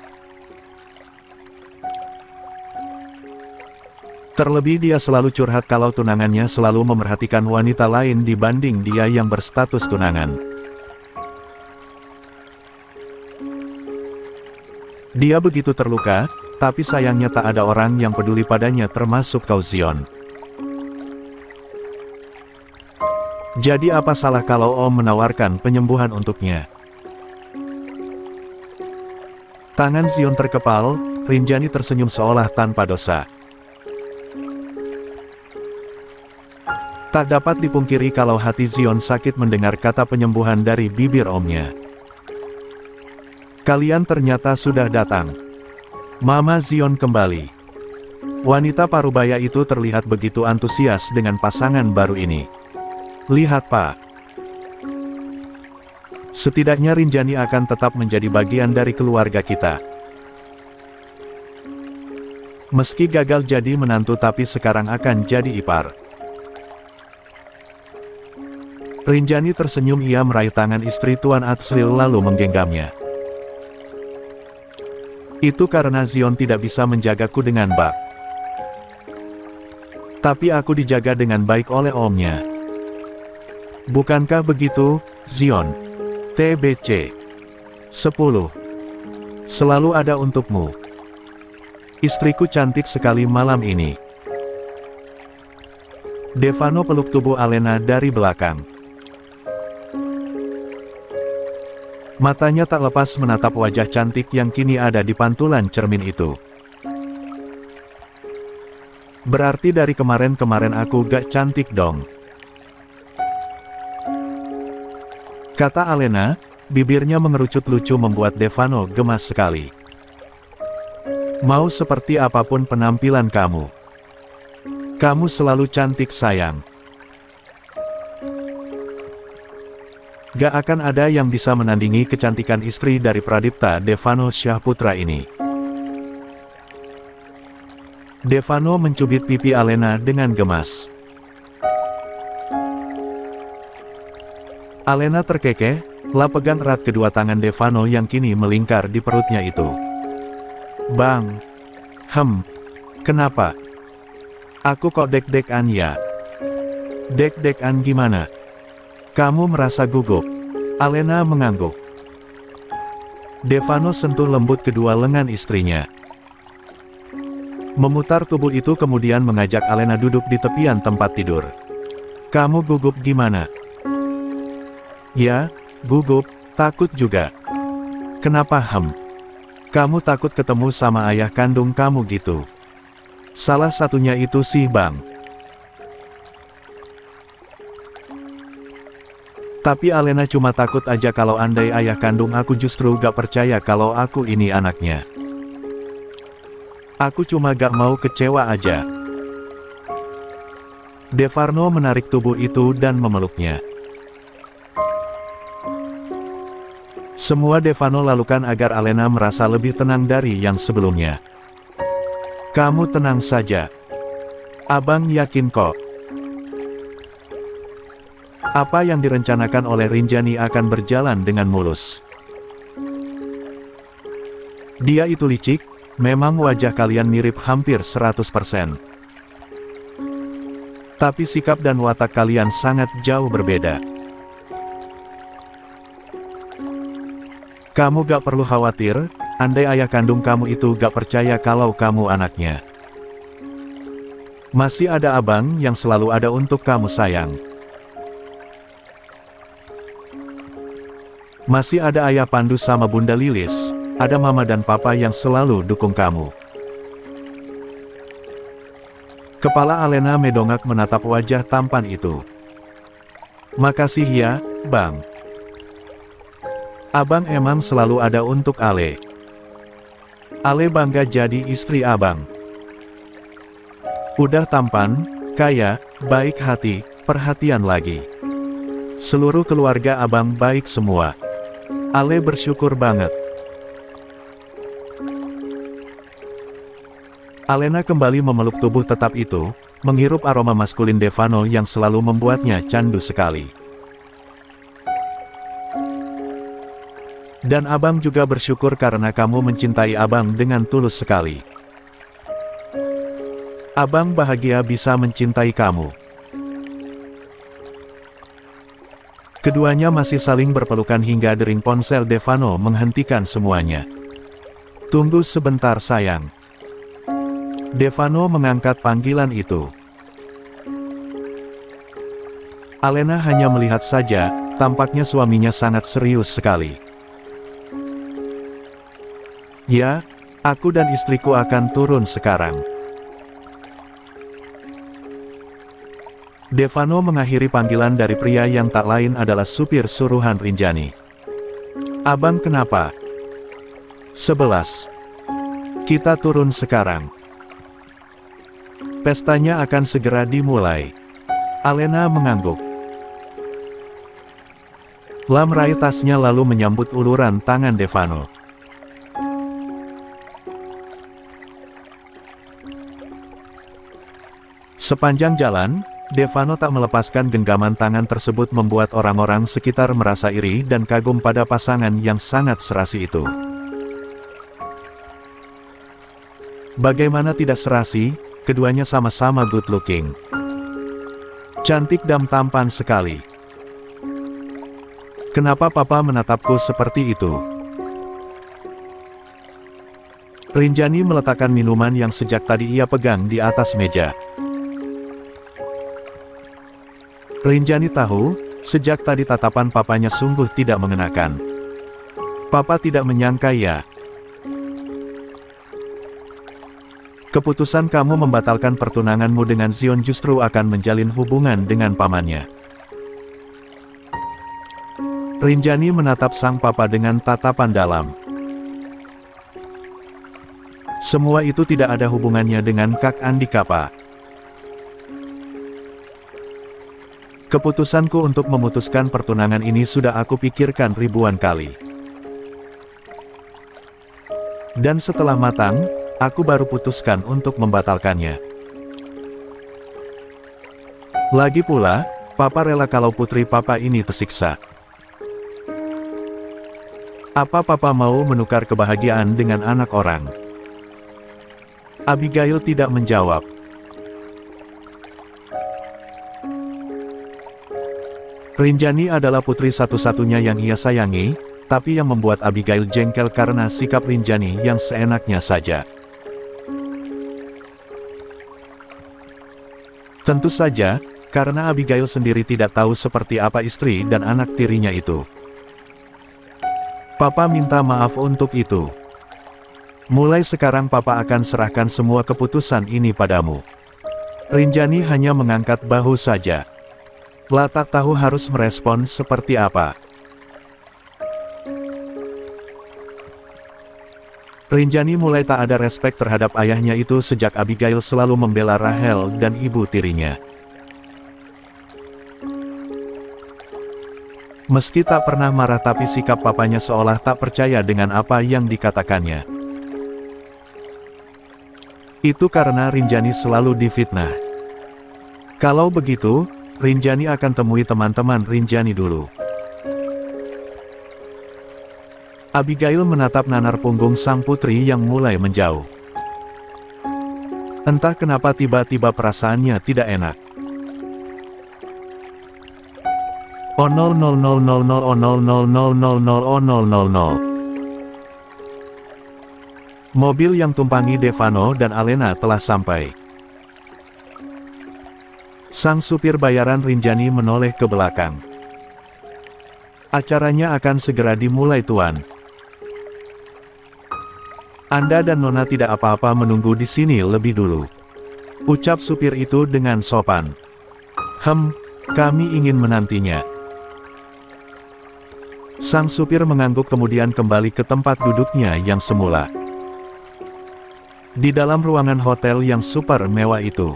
Terlebih dia selalu curhat kalau tunangannya selalu memerhatikan wanita lain dibanding dia yang berstatus tunangan. Dia begitu terluka, tapi sayangnya tak ada orang yang peduli padanya termasuk kau Zion. Jadi apa salah kalau Om menawarkan penyembuhan untuknya? Tangan Zion terkepal, Rinjani tersenyum seolah tanpa dosa. Tak dapat dipungkiri kalau hati Zion sakit mendengar kata penyembuhan dari bibir omnya. Kalian ternyata sudah datang. Mama Zion kembali. Wanita parubaya itu terlihat begitu antusias dengan pasangan baru ini. Lihat Pak. Setidaknya Rinjani akan tetap menjadi bagian dari keluarga kita. Meski gagal jadi menantu tapi sekarang akan jadi ipar. Rinjani tersenyum, ia meraih tangan istri Tuan Atsril lalu menggenggamnya. Itu karena Zion tidak bisa menjagaku dengan baik. Tapi aku dijaga dengan baik oleh omnya. Bukankah begitu, Zion? TBC 10. Selalu ada untukmu. Istriku cantik sekali malam ini. Devano peluk tubuh Alena dari belakang. Matanya tak lepas menatap wajah cantik yang kini ada di pantulan cermin itu. Berarti dari kemarin-kemarin aku gak cantik dong, kata Alena, bibirnya mengerucut lucu membuat Devano gemas sekali. Mau seperti apapun penampilan kamu, kamu selalu cantik sayang. Gak akan ada yang bisa menandingi kecantikan istri dari Pradipta Devano Syahputra ini. Devano mencubit pipi Alena dengan gemas. Alena terkekeh, lah pegang erat kedua tangan Devano yang kini melingkar di perutnya itu. Bang. Kenapa? Aku kok deg-degan ya? Deg-degan gimana? Kamu merasa gugup? Alena mengangguk. Devano sentuh lembut kedua lengan istrinya. Memutar tubuh itu kemudian mengajak Alena duduk di tepian tempat tidur. Kamu gugup gimana? Ya, gugup, takut juga. Kenapa Kamu takut ketemu sama ayah kandung kamu gitu? Salah satunya itu sih bang. Tapi Alena cuma takut aja kalau andai ayah kandung aku justru gak percaya kalau aku ini anaknya. Aku cuma gak mau kecewa aja. Devano menarik tubuh itu dan memeluknya. Semua Devano lakukan agar Alena merasa lebih tenang dari yang sebelumnya. Kamu tenang saja. Abang yakin kok. Apa yang direncanakan oleh Rinjani akan berjalan dengan mulus. Dia itu licik, memang wajah kalian mirip hampir 100%. Tapi sikap dan watak kalian sangat jauh berbeda. Kamu gak perlu khawatir, andai ayah kandung kamu itu gak percaya kalau kamu anaknya. Masih ada abang yang selalu ada untuk kamu sayang. Masih ada ayah Pandu sama Bunda Lilis, ada mama dan papa yang selalu dukung kamu. Kepala Alena medongak menatap wajah tampan itu. Makasih ya, bang. Abang emang selalu ada untuk Ale. Ale bangga jadi istri abang. Udah tampan, kaya, baik hati, perhatian lagi. Seluruh keluarga abang baik semua. Ale bersyukur banget. Alena kembali memeluk tubuh tetap itu, menghirup aroma maskulin Devano yang selalu membuatnya candu sekali. Dan abang juga bersyukur karena kamu mencintai abang dengan tulus sekali. Abang bahagia bisa mencintai kamu. Keduanya masih saling berpelukan hingga dering ponsel Devano menghentikan semuanya. Tunggu sebentar sayang. Devano mengangkat panggilan itu. Alena hanya melihat saja, tampaknya suaminya sangat serius sekali. Ya, aku dan istriku akan turun sekarang. Devano mengakhiri panggilan dari pria yang tak lain adalah supir suruhan Rinjani. Abang kenapa? 11. Kita turun sekarang. Pestanya akan segera dimulai. Alena mengangguk. Lam meraih tasnya lalu menyambut uluran tangan Devano. Sepanjang jalan, Devano tak melepaskan genggaman tangan tersebut membuat orang-orang sekitar merasa iri dan kagum pada pasangan yang sangat serasi itu. Bagaimana tidak serasi, keduanya sama-sama good looking. Cantik dan tampan sekali. Kenapa papa menatapku seperti itu? Rinjani meletakkan minuman yang sejak tadi ia pegang di atas meja. Rinjani tahu, sejak tadi tatapan papanya sungguh tidak mengenakan. Papa tidak menyangka ya. Keputusan kamu membatalkan pertunanganmu dengan Zion justru akan menjalin hubungan dengan pamannya. Rinjani menatap sang papa dengan tatapan dalam. Semua itu tidak ada hubungannya dengan Kak Andika, Pak. Keputusanku untuk memutuskan pertunangan ini sudah aku pikirkan ribuan kali. Dan setelah matang, aku baru putuskan untuk membatalkannya. Lagi pula, papa rela kalau putri papa ini tersiksa. Apa papa mau menukar kebahagiaan dengan anak orang? Abigail tidak menjawab. Rinjani adalah putri satu-satunya yang ia sayangi, tapi yang membuat Abigail jengkel karena sikap Rinjani yang seenaknya saja. Tentu saja, karena Abigail sendiri tidak tahu seperti apa istri dan anak tirinya itu. Papa minta maaf untuk itu. Mulai sekarang papa akan serahkan semua keputusan ini padamu. Rinjani hanya mengangkat bahu saja. Lah tak tahu harus merespon seperti apa. Rinjani mulai tak ada respek terhadap ayahnya itu sejak Abigail selalu membela Rahel dan ibu tirinya. Meski tak pernah marah tapi sikap papanya seolah tak percaya dengan apa yang dikatakannya. Itu karena Rinjani selalu difitnah. Kalau begitu, Rinjani akan temui teman-teman Rinjani dulu. Abigail menatap nanar punggung sang putri yang mulai menjauh. Entah kenapa tiba-tiba perasaannya tidak enak. Oh 00000 oh 00000 oh 000. Mobil yang tumpangi Devano dan Alena telah sampai. Sang supir bayaran Rinjani menoleh ke belakang. Acaranya akan segera dimulai, Tuan. Anda dan Nona tidak apa-apa menunggu di sini lebih dulu. Ucap supir itu dengan sopan. Kami ingin menantinya. Sang supir mengangguk kemudian kembali ke tempat duduknya yang semula. Di dalam ruangan hotel yang super mewah itu.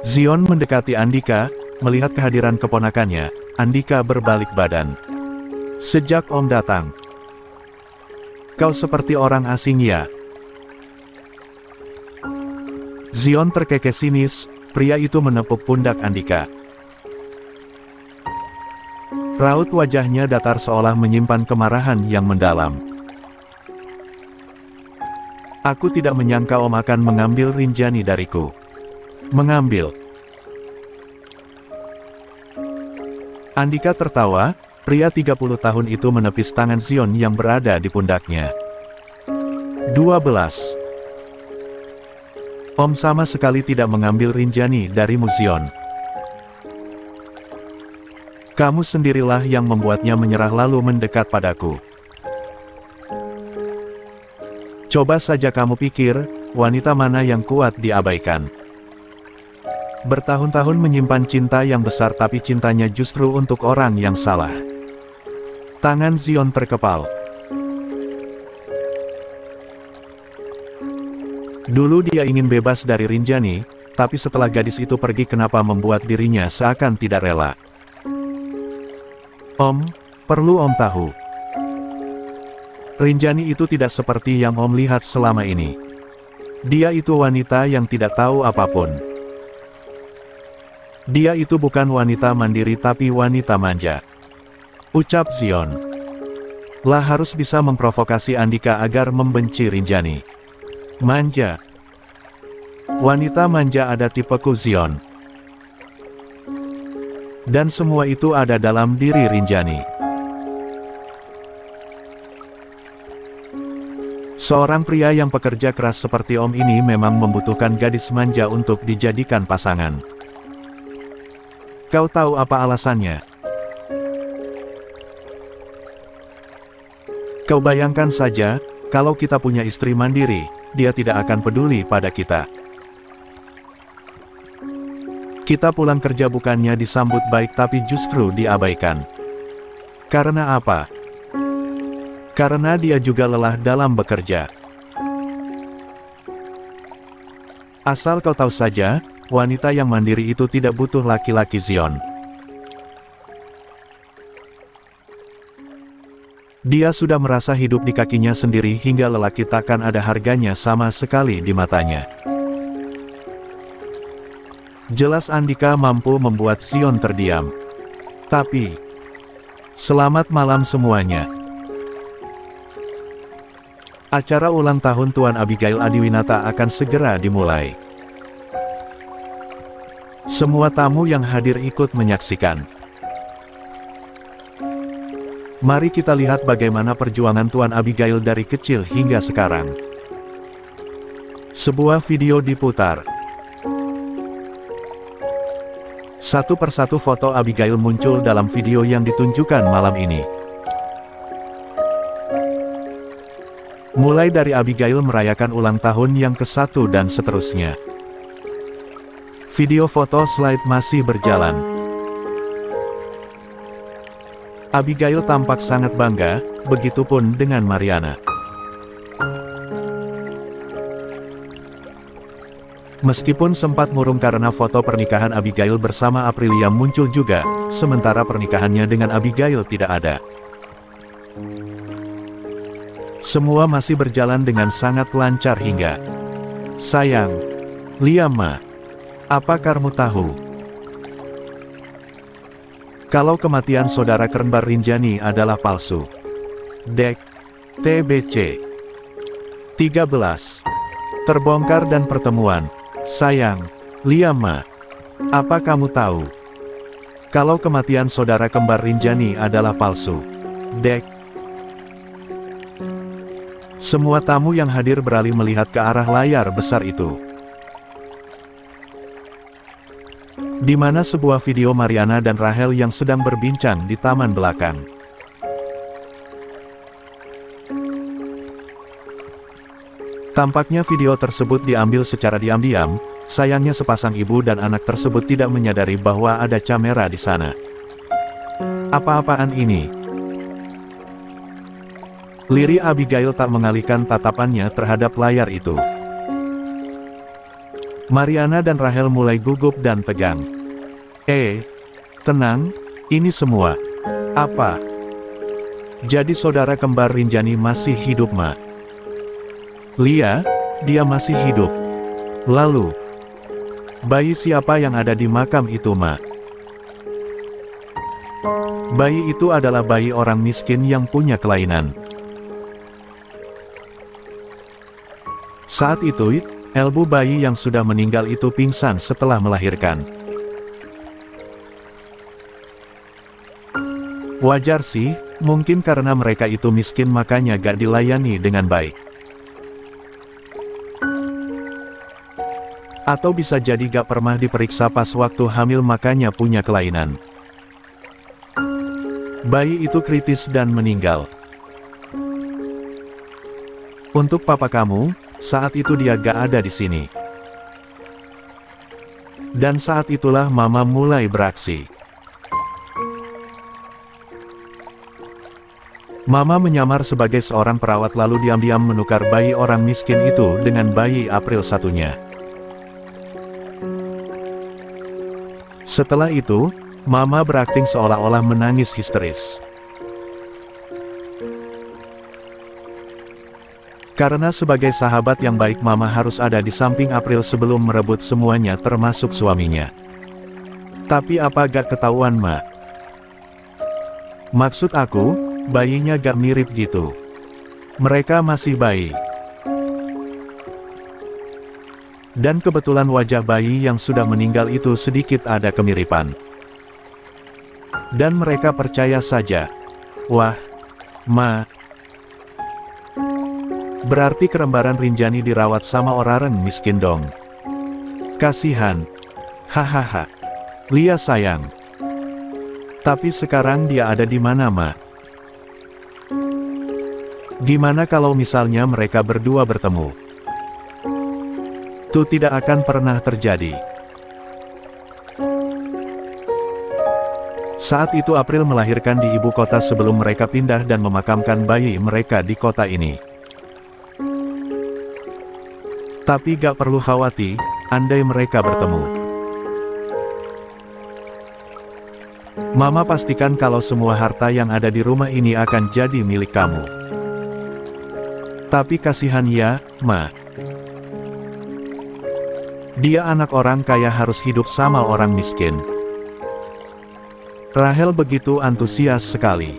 Zion mendekati Andika, melihat kehadiran keponakannya, Andika berbalik badan. Sejak Om datang. Kau seperti orang asing ya? Zion terkekeh sinis, pria itu menepuk pundak Andika. Raut wajahnya datar seolah menyimpan kemarahan yang mendalam. Aku tidak menyangka Om akan mengambil Rinjani dariku. Mengambil. Andika tertawa, pria 30 tahun itu menepis tangan Zion yang berada di pundaknya. 12. Om sama sekali tidak mengambil Rinjani darimu, Zion. Kamu sendirilah yang membuatnya menyerah lalu mendekat padaku. Coba saja kamu pikir, wanita mana yang kuat diabaikan. Bertahun-tahun menyimpan cinta yang besar tapi cintanya justru untuk orang yang salah. Tangan Zion terkepal. Dulu dia ingin bebas dari Rinjani, tapi setelah gadis itu pergi kenapa membuat dirinya seakan tidak rela. Om, perlu Om tahu. Rinjani itu tidak seperti yang Om lihat selama ini. Dia itu wanita yang tidak tahu apapun. Dia itu bukan wanita mandiri tapi wanita manja. Ucap Zion. Lah harus bisa memprovokasi Andika agar membenci Rinjani. Manja. Wanita manja ada tipeku Zion. Dan semua itu ada dalam diri Rinjani. Seorang pria yang pekerja keras seperti Om ini memang membutuhkan gadis manja untuk dijadikan pasangan. Kau tahu apa alasannya? Kau bayangkan saja, kalau kita punya istri mandiri, dia tidak akan peduli pada kita. Kita pulang kerja bukannya disambut baik tapi justru diabaikan. Karena apa? Karena dia juga lelah dalam bekerja. Asal kau tahu saja, wanita yang mandiri itu tidak butuh laki-laki Zion. Dia sudah merasa hidup di kakinya sendiri hingga lelaki takkan ada harganya sama sekali di matanya. Jelas Andika mampu membuat Zion terdiam. Tapi, selamat malam semuanya. Acara ulang tahun Tuan Abigail Adiwinata akan segera dimulai. Semua tamu yang hadir ikut menyaksikan. Mari kita lihat bagaimana perjuangan Tuan Abigail dari kecil hingga sekarang. Sebuah video diputar. Satu persatu foto Abigail muncul dalam video yang ditunjukkan malam ini. Mulai dari Abigail merayakan ulang tahun yang ke-1 dan seterusnya. Video foto slide masih berjalan. Abigail tampak sangat bangga, begitupun dengan Mariana. Meskipun sempat murung karena foto pernikahan Abigail bersama Aprilia muncul juga, sementara pernikahannya dengan Abigail tidak ada. Semua masih berjalan dengan sangat lancar hingga, "Sayang, Liam ma, apa kamu tahu? Kalau kematian saudara kembar Rinjani adalah palsu." Dek. TBC 13. Terbongkar dan pertemuan. "Sayang, Liam ma, apa kamu tahu? Kalau kematian saudara kembar Rinjani adalah palsu." Dek. Semua tamu yang hadir beralih melihat ke arah layar besar itu, di mana sebuah video Mariana dan Rahel yang sedang berbincang di taman belakang. Tampaknya video tersebut diambil secara diam-diam, sayangnya sepasang ibu dan anak tersebut tidak menyadari bahwa ada kamera di sana. Apa-apaan ini? Liri Abigail tak mengalihkan tatapannya terhadap layar itu. Mariana dan Rahel mulai gugup dan tegang. Tenang, ini semua. Apa? Jadi saudara kembar Rinjani masih hidup ma? Lia, dia masih hidup. Lalu, bayi siapa yang ada di makam itu ma? Bayi itu adalah bayi orang miskin yang punya kelainan. Saat itu, Elbu bayi yang sudah meninggal itu pingsan setelah melahirkan. Wajar sih, mungkin karena mereka itu miskin makanya gak dilayani dengan baik. Atau bisa jadi gak pernah diperiksa pas waktu hamil makanya punya kelainan. Bayi itu kritis dan meninggal. Untuk papa kamu, saat itu dia gak ada di sini. Dan saat itulah mama mulai beraksi. Mama menyamar sebagai seorang perawat lalu diam-diam menukar bayi orang miskin itu dengan bayi April satunya. Setelah itu, Mama berakting seolah-olah menangis histeris. Karena sebagai sahabat yang baik Mama harus ada di samping April sebelum merebut semuanya termasuk suaminya. Tapi apa gak ketahuan Ma? Maksud aku, bayinya gak mirip gitu. Mereka masih bayi. Dan kebetulan wajah bayi yang sudah meninggal itu sedikit ada kemiripan. Dan mereka percaya saja. Wah, Ma. Berarti kerembaran Rinjani dirawat sama orang miskin dong. Kasihan. Hahaha. Lia sayang. Tapi sekarang dia ada di mana, Ma? Gimana kalau misalnya mereka berdua bertemu? Itu tidak akan pernah terjadi. Saat itu April melahirkan di ibu kota sebelum mereka pindah dan memakamkan bayi mereka di kota ini. Tapi gak perlu khawatir, andai mereka bertemu. Mama pastikan kalau semua harta yang ada di rumah ini akan jadi milik kamu. Tapi kasihan ya, Ma. Dia anak orang kaya harus hidup sama orang miskin. Rahel begitu antusias sekali.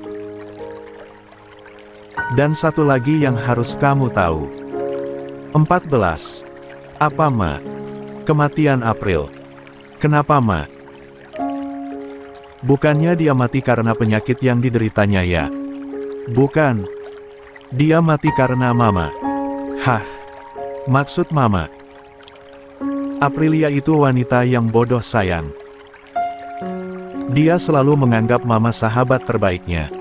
Dan satu lagi yang harus kamu tahu. 14. Apa Ma? Kematian April. Kenapa Ma? Bukannya dia mati karena penyakit yang dideritanya ya? Bukan. Dia mati karena Mama. Hah? Maksud Mama? Aprilia itu wanita yang bodoh sayang. Dia selalu menganggap Mama sahabat terbaiknya.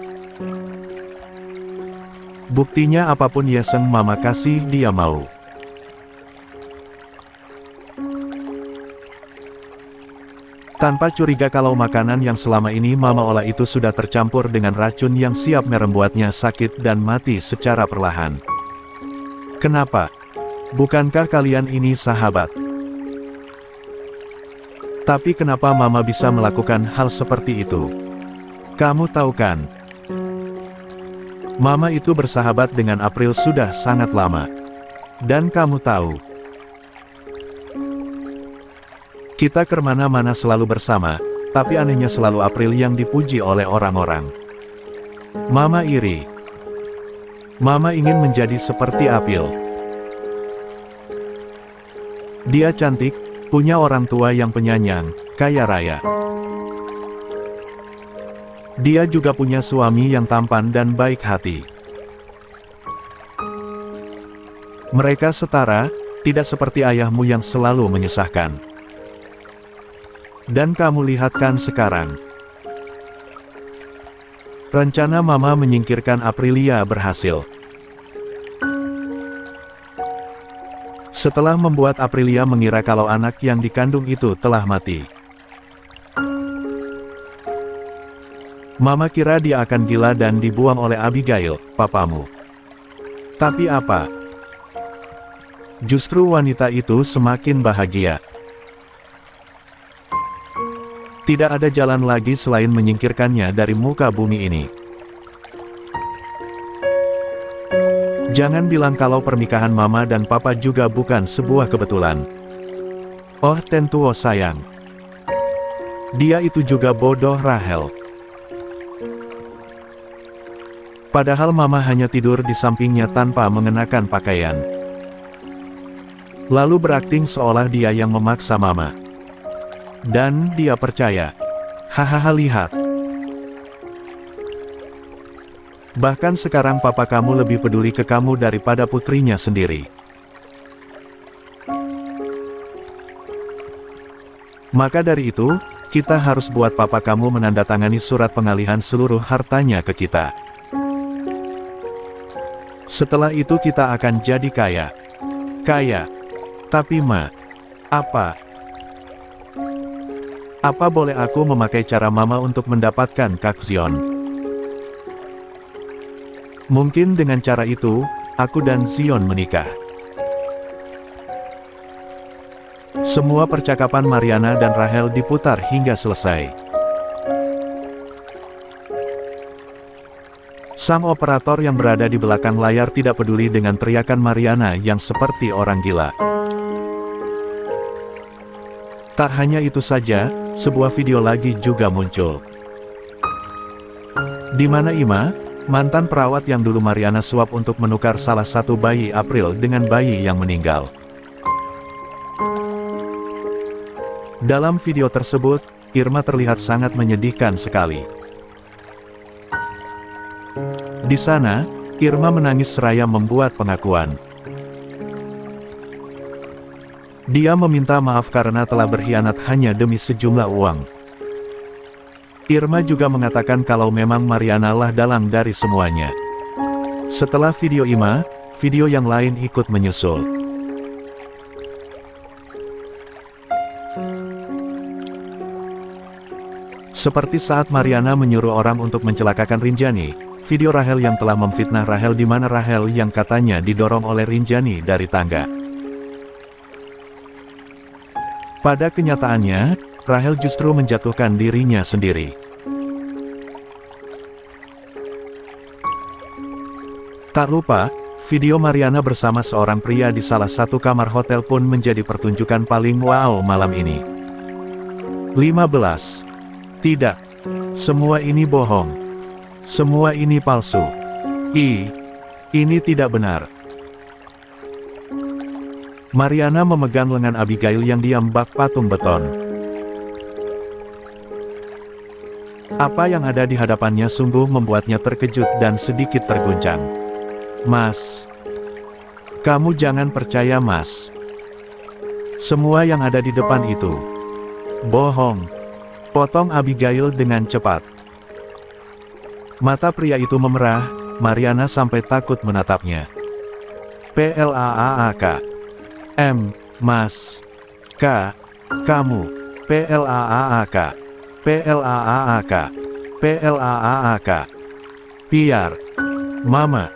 Buktinya apapun yang Mama kasih dia mau. Tanpa curiga kalau makanan yang selama ini Mama olah itu sudah tercampur dengan racun yang siap membuatnya sakit dan mati secara perlahan. Kenapa? Bukankah kalian ini sahabat? Tapi kenapa Mama bisa melakukan hal seperti itu? Kamu tahu kan? Mama itu bersahabat dengan April sudah sangat lama. Dan kamu tahu, kita kemana-mana selalu bersama, tapi anehnya selalu April yang dipuji oleh orang-orang. Mama iri. Mama ingin menjadi seperti April. Dia cantik, punya orang tua yang penyayang, kaya raya. Dia juga punya suami yang tampan dan baik hati. Mereka setara, tidak seperti ayahmu yang selalu menyusahkan. Dan kamu lihat kan sekarang. Rencana Mama menyingkirkan Aprilia berhasil. Setelah membuat Aprilia mengira kalau anak yang dikandung itu telah mati. Mama kira dia akan gila dan dibuang oleh Abigail, papamu. Tapi apa? Justru wanita itu semakin bahagia. Tidak ada jalan lagi selain menyingkirkannya dari muka bumi ini. Jangan bilang kalau pernikahan Mama dan Papa juga bukan sebuah kebetulan. Oh tentu sayang. Dia itu juga bodoh Rahel. Padahal Mama hanya tidur di sampingnya tanpa mengenakan pakaian. Lalu berakting seolah dia yang memaksa Mama. Dan dia percaya. Hahaha lihat. Bahkan sekarang papa kamu lebih peduli ke kamu daripada putrinya sendiri. Maka dari itu, kita harus buat papa kamu menandatangani surat pengalihan seluruh hartanya ke kita. Setelah itu kita akan jadi kaya. Kaya. Tapi Ma, apa? Apa boleh aku memakai cara Mama untuk mendapatkan Kak Zion? Mungkin dengan cara itu, aku dan Zion menikah. Semua percakapan Mariana dan Rahel diputar hingga selesai. Sang operator yang berada di belakang layar tidak peduli dengan teriakan Mariana yang seperti orang gila. Tak hanya itu saja, sebuah video lagi juga muncul. Di mana Ima, mantan perawat yang dulu Mariana suap untuk menukar salah satu bayi April dengan bayi yang meninggal. Dalam video tersebut, Irma terlihat sangat menyedihkan sekali. Di sana, Irma menangis seraya membuat pengakuan. Dia meminta maaf karena telah berkhianat hanya demi sejumlah uang. Irma juga mengatakan kalau memang Mariana lah dalang dari semuanya. Setelah video Ima, video yang lain ikut menyusul. Seperti saat Mariana menyuruh orang untuk mencelakakan Rinjani, video Rahel yang telah memfitnah Rahel di mana Rahel yang katanya didorong oleh Rinjani dari tangga. Pada kenyataannya, Rahel justru menjatuhkan dirinya sendiri. Tak lupa, video Mariana bersama seorang pria di salah satu kamar hotel pun menjadi pertunjukan paling wow malam ini. 15. Tidak. Semua ini bohong. Semua ini palsu. Ini tidak benar. Mariana memegang lengan Abigail yang diam bak patung beton. Apa yang ada di hadapannya sungguh membuatnya terkejut dan sedikit terguncang. Mas. Kamu jangan percaya Mas. Semua yang ada di depan itu bohong. Potong Abigail dengan cepat. Mata pria itu memerah, Mariana sampai takut menatapnya. PLAAK. Mas. Kamu. PLAAK. PLAAK. PLAAK. Piar. Mama.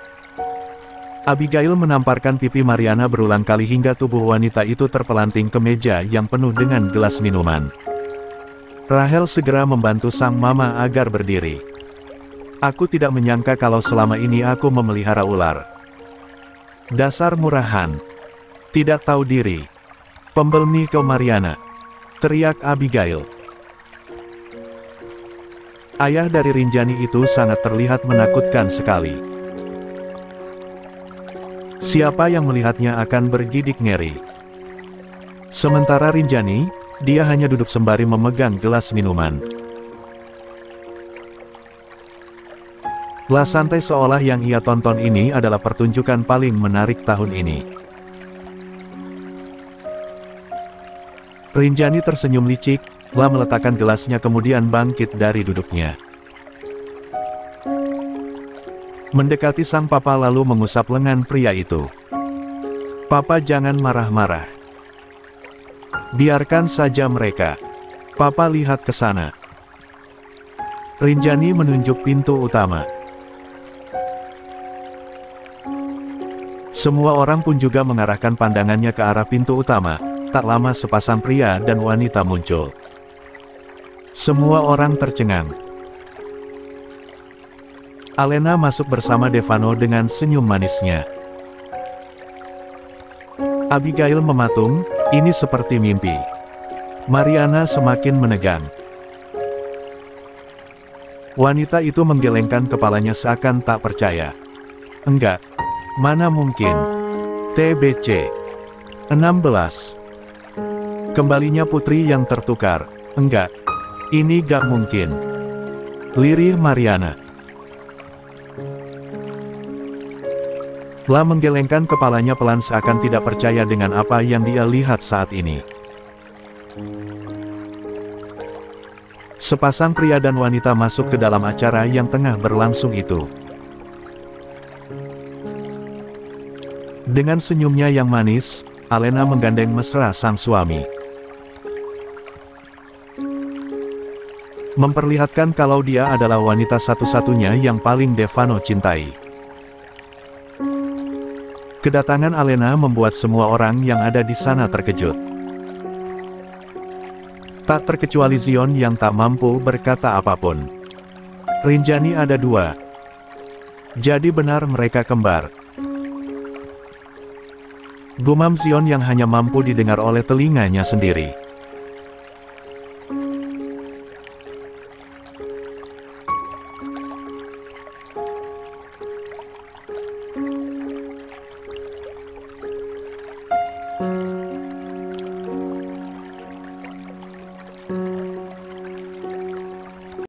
Abigail menamparkan pipi Mariana berulang kali hingga tubuh wanita itu terpelanting ke meja yang penuh dengan gelas minuman. Rahel segera membantu sang mama agar berdiri. Aku tidak menyangka kalau selama ini aku memelihara ular. Dasar murahan. Tidak tahu diri. Pembelni kau Mariana. Teriak Abigail. Ayah dari Rinjani itu sangat terlihat menakutkan sekali. Siapa yang melihatnya akan bergidik ngeri. Sementara Rinjani, dia hanya duduk sembari memegang gelas minuman. Lah santai seolah yang ia tonton ini adalah pertunjukan paling menarik tahun ini. Rinjani tersenyum licik, lah meletakkan gelasnya kemudian bangkit dari duduknya. Mendekati sang papa lalu mengusap lengan pria itu. Papa jangan marah-marah. Biarkan saja mereka. Papa lihat ke sana. Rinjani menunjuk pintu utama. Semua orang pun juga mengarahkan pandangannya ke arah pintu utama. Tak lama sepasang pria dan wanita muncul. Semua orang tercengang. Alena masuk bersama Devano dengan senyum manisnya. Abigail mematung, ini seperti mimpi. Mariana semakin menegang. Wanita itu menggelengkan kepalanya seakan tak percaya. Enggak. Mana mungkin. TBC. 16. Kembalinya putri yang tertukar. Enggak. Ini gak mungkin. Lirih Mariana. Lah menggelengkan kepalanya pelan seakan tidak percaya dengan apa yang dia lihat saat ini. Sepasang pria dan wanita masuk ke dalam acara yang tengah berlangsung itu. Dengan senyumnya yang manis, Alena menggandeng mesra sang suami. Memperlihatkan kalau dia adalah wanita satu-satunya yang paling Devano cintai. Kedatangan Alena membuat semua orang yang ada di sana terkejut. Tak terkecuali Zion yang tak mampu berkata apapun. Rinjani ada dua. Jadi benar mereka kembar. Gumam Zion yang hanya mampu didengar oleh telinganya sendiri.